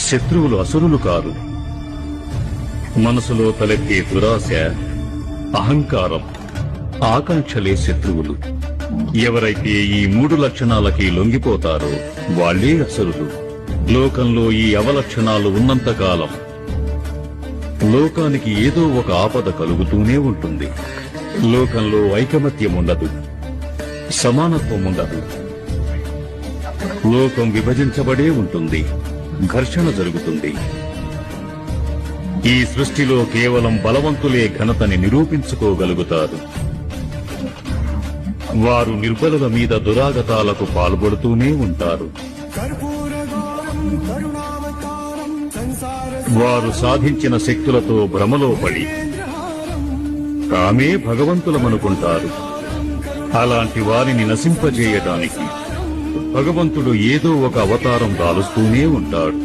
శత్రువులు అసురులు కారు. మనసులో తలెత్తే దురాశ, అహంకారం, ఆకాంక్షలే శత్రువులు. ఎవరైతే ఈ 3 లక్షణాలకి లొంగిపోతారో వాళ్లే అసురులు. లోకంలో ఈ అవలక్షణాలు ఉన్నంతకాలం లోకానికి ఏదో ఒక ఆపద కలుగుతూనే ఉంటుంది. లోకంలో ఐకమత్యం ఉండదు, సమానత్వం ఉండదు. లోకం విభజించబడే ఉంటుంది, ఘర్షణ జరుగుతుంది. ఈ సృష్టిలో కేవలం బలవంతులే ఘనతని నిరూపించుకోగలుగుతారు. వారు నిర్బలుల మీద దురాగతాలకు పాల్పడుతూనే ఉంటారు. వారు సాధించిన శక్తులతో భ్రమలో పడి తామే భగవంతులమనుకుంటారు. అలాంటి వారిని నశింపజేయడానికి భగవంతుడు ఏదో ఒక అవతారం దాలుస్తూనే ఉంటాడు.